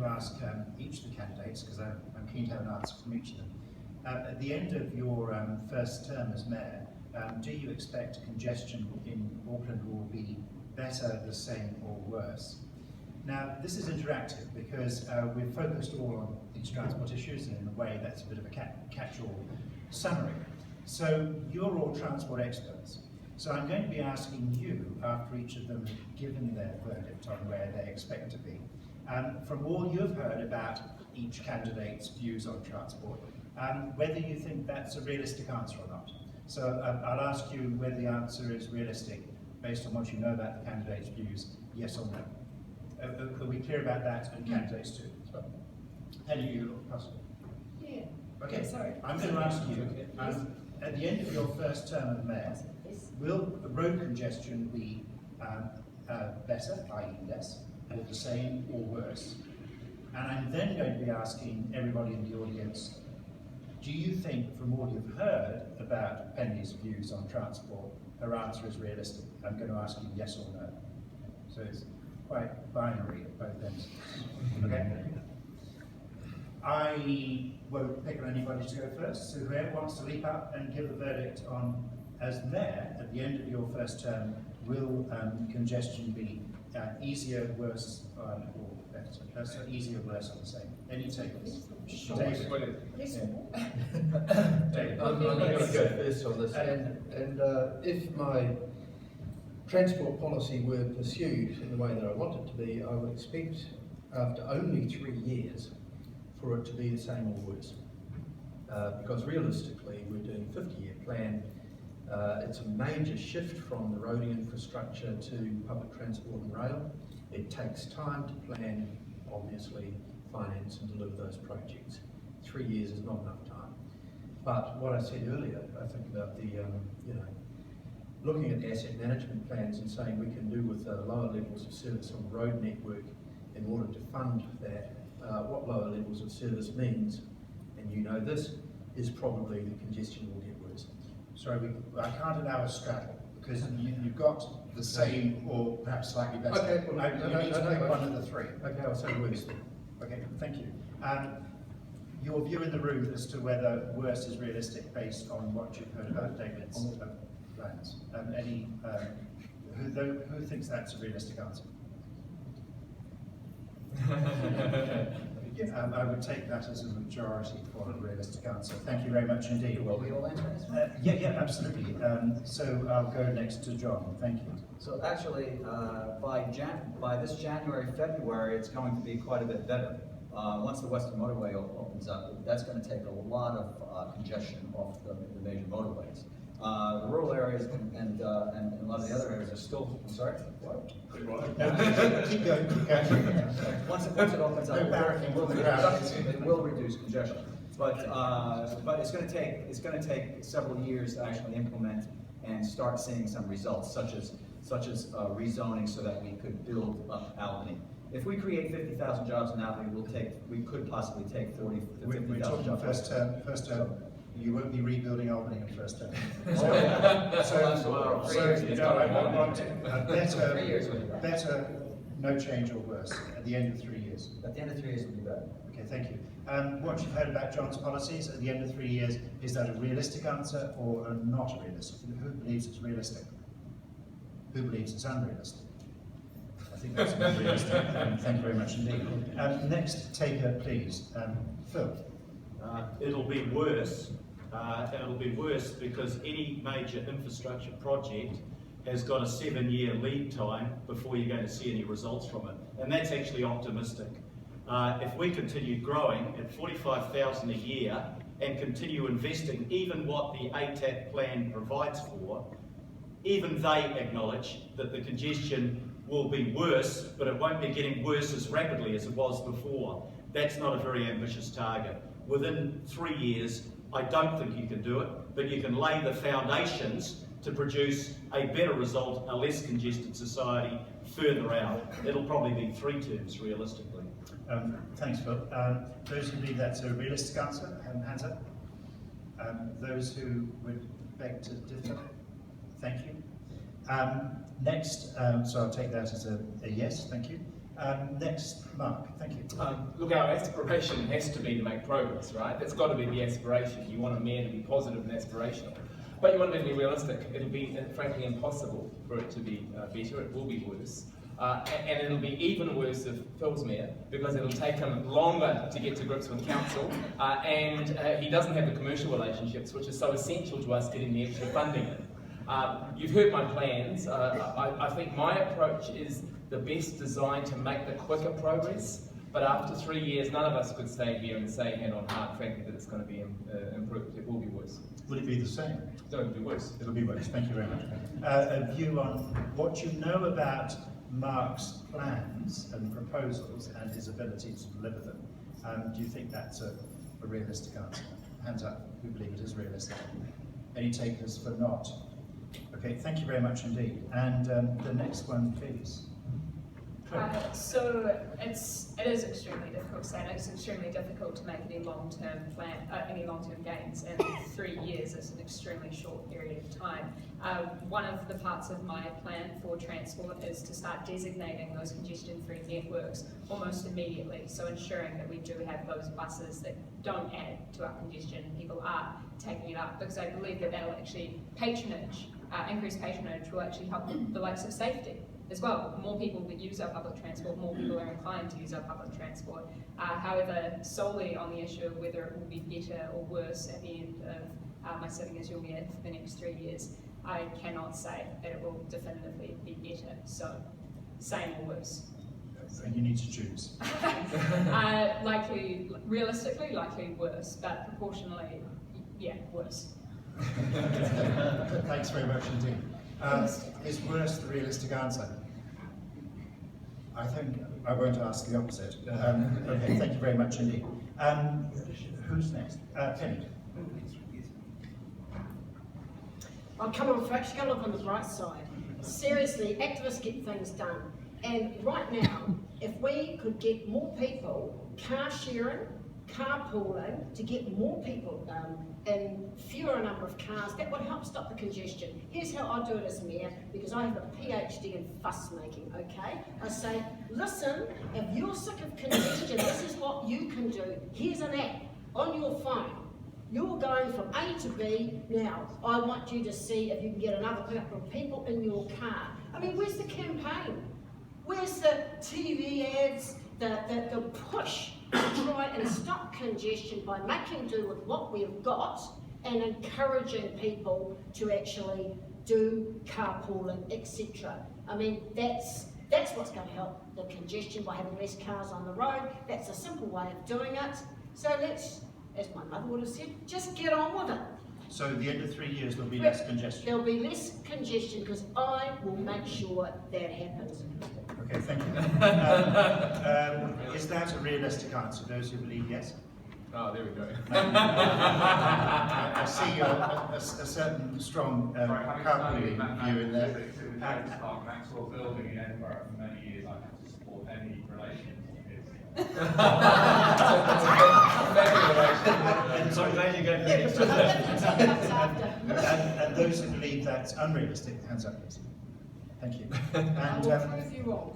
ask each of the candidates, because I'm keen to have an answer from each of them. At the end of your first term as mayor, do you expect congestion in Auckland will be better, the same or worse? Now, this is interactive because we've focused all on these transport issues, and in a way that's a bit of a catch-all summary. So you're all transport experts. So I'm going to be asking you, after each of them have given their verdict on where they expect to be, from all you've heard about each candidate's views on transport, whether you think that's a realistic answer or not. So I'll ask you whether the answer is realistic based on what you know about the candidate's views, yes or no. Are we clear about that, and candidates too? And you, Pastor? Yeah. Okay, Sorry. I'm going to ask you, at the end of your first term of mayor, will road congestion be better, i.e. less, or the same, or worse? And I'm then going to be asking everybody in the audience, do you think, from what you've heard about Penny's views on transport, her answer is realistic? I'm going to ask you yes or no. So it's quite binary at both ends. Okay? I won't pick on anybody to go first, so whoever wants to leap up and give a verdict on, as mayor, at the end of your first term, will congestion be easier, worse, or better? So easier, worse, or the same? Any takers? David. David. I'm going to go first on this, and if my transport policy were pursued in the way that I want it to be, I would expect, after only 3 years, for it to be the same or worse. Because realistically, we're doing a 50-year plan. It's a major shift from the roading infrastructure to public transport and rail. It takes time to plan, obviously, finance and deliver those projects. 3 years is not enough time. But what I said earlier, I think about the, looking at asset management plans and saying we can do with lower levels of service on the road network in order to fund that. What lower levels of service means, and you know this, is probably the congestion will get worse. Sorry, I can't allow a straddle, because you've got the same or perhaps slightly better. Okay, well, you need to pick one of the three. Okay, I'll say worse then. Okay, thank you. Your view in the room as to whether worse is realistic based on what you've heard about David's plans. Who thinks that's a realistic answer? I would take that as a majority for a realistic answer. Thank you very much indeed. Will we all answer this? Yeah, absolutely. So I'll go next to John. Thank you. So actually, by this January, February, it's going to be quite a bit better. Once the Western Motorway opens up, that's going to take a lot of congestion off the major motorways. The rural areas and a lot of the other areas are still, I'm sorry, what? Keep going. Once it opens up, it will reduce congestion. But it's going to take several years to actually implement and start seeing some results, such as rezoning, so that we could build up Albany. If we create 50,000 jobs in Albany, we could possibly take 40 to 50,000 jobs. We're talking first term. You won't be rebuilding Albany in first term. I want a better, no change or worse at the end of 3 years. At the end of 3 years, it will be better. Okay, thank you. What you've heard about John's policies at the end of 3 years, is that a realistic answer or not realistic? Who believes it's realistic? Who believes it's unrealistic? I think that's unrealistic. Thank you very much indeed. Next taker, please. Phil. It'll be worse. It'll be worse because any major infrastructure project has got a 7-year lead time before you're going to see any results from it. And that's actually optimistic. If we continue growing at 45,000 a year and continue investing, even what the ATAP plan provides for, even they acknowledge that the congestion will be worse, but it won't be getting worse as rapidly as it was before. That's not a very ambitious target. Within 3 years, I don't think you can do it, but you can lay the foundations to produce a better result, a less congested society further out. It'll probably be 3 terms realistically. Thanks, Phil. Those who believe that's a realistic answer, hands up. Those who would beg to differ, thank you. Next, so I'll take that as a yes, thank you. Next, Mark, thank you. Look, our aspiration has to be to make progress, right? That's got to be the aspiration. You want a mayor to be positive and aspirational. But you want it to be realistic. It'll be, frankly, impossible for it to be better. It will be worse. And it'll be even worse if Phil's mayor, because it'll take him longer to get to grips with council, and he doesn't have the commercial relationships, which is so essential to us getting the extra funding in. You've heard my plans. I think my approach is the best designed to make the quicker progress, but after 3 years, none of us could stay here and say hand on heart, frankly, that it's going to be improved. It will be worse. Will it be the same? No, it'll be worse. It'll be worse. Thank you very much. A view on what you know about Mark's plans and proposals and his ability to deliver them. Do you think that's a realistic answer? Hands up, who believe it is realistic. Any takers for not? Okay, thank you very much indeed. And the next one, please. So it is extremely difficult to say, and it's extremely difficult to make any long-term gains, and 3 years is an extremely short period of time. One of the parts of my plan for transport is to start designating those congestion-free networks almost immediately, so ensuring that we do have those buses that don't add to our congestion, and people are taking it up, because I believe that that'll actually increased patronage will actually help the likes of safety as well. More people that use our public transport, more people are inclined to use our public transport. However, solely on the issue of whether it will be better or worse at the end of my sitting as your mayor for the next 3 years, I cannot say that it will definitively be better. So, same or worse. And you need to choose. Realistically, likely worse, but proportionally, yeah, worse. Thanks very much indeed. Is worse the realistic answer? I think I won't ask the opposite. Okay, thank you very much indeed. Who's next? Penny. Oh, come on, folks, you got to look on the bright side. Seriously, activists get things done. And right now, if we could get more people car sharing, carpooling, to get more people in fewer number of cars, that would help stop the congestion. Here's how I do it as mayor, because I have a PhD in fuss making, okay? I say, listen, if you're sick of congestion, this is what you can do. Here's an app on your phone. You're going from A to B. Now, I want you to see if you can get another couple of people in your car. I mean, where's the campaign? Where's the TV ads, the push to try and stop congestion by making do with what we've got and encouraging people to actually do carpooling, etc. I mean, that's what's going to help the congestion by having less cars on the road. That's a simple way of doing it. So let's, as my mother would have said, just get on with it. So at the end of 3 years there'll be less congestion? There'll be less congestion because I will make sure that happens. Okay, thank you. Is that a realistic answer, those who believe yes? Oh, there we go. I see a certain strong carpooling view in there. Maxwell building in Edinburgh for many years. I have to support any relation. So I'm glad you gave me And those who believe that's unrealistic, hands up please. Thank you. And prove you wrong.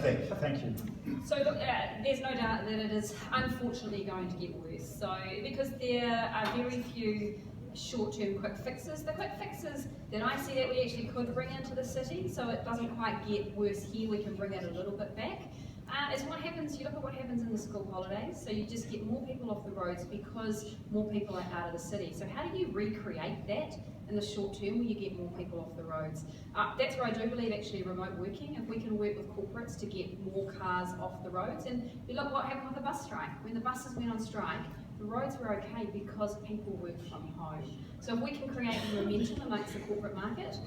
Vic, thank you. So look, there's no doubt that it is unfortunately going to get worse. So because there are very few short-term quick fixes. The quick fixes that I see that we actually could bring into the city, so it doesn't quite get worse here, we can bring that a little bit back. Is what happens, you look at what happens in the school holidays, so you just get more people off the roads because more people are out of the city. So how do you recreate that in the short term where you get more people off the roads? That's where I do believe actually remote working, if we can work with corporates to get more cars off the roads. And you look what happened with the bus strike. When the buses went on strike, the roads were okay because people worked from home. So if we can create momentum amongst the corporate market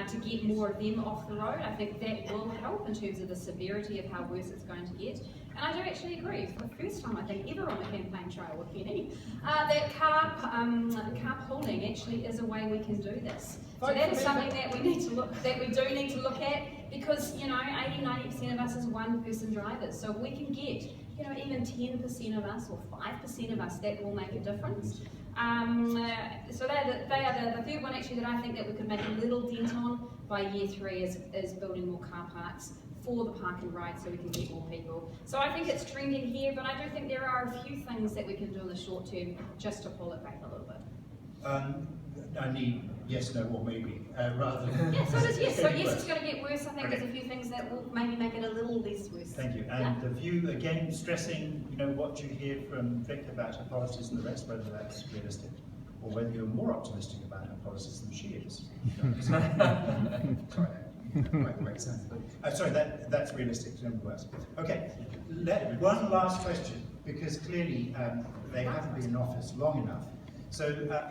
to get more of them off the road, I think that will help in terms of the severity of how worse it's going to get. And I do actually agree, for the first time I think ever on the campaign trail with Penny, that carpooling actually is a way we can do this. So that is something that we need to look, that we do need to look at, because 80–90% of us is one-person drivers. So if we can get even 10% of us or 5% of us, that will make a difference. So they are the third one actually that I think that we could make a little dent on by year 3 is building more car parks for the park and ride so we can get more people. So I think it's trending here, but I do think there are a few things that we can do in the short term just to pull it back a little bit. I need yes, no, or maybe, rather than... Yeah, so it is yes. So yes, it's going to get worse. I think there's a few things that will maybe make it a little less worse. Thank you. And the view, again, stressing, what you hear from Vic about her policies and the rest, whether that's realistic, or whether you're more optimistic about her policies than she is. Sorry, wait, sorry, that's realistic, in other words. Okay, one last question, because clearly they haven't been in office long enough. So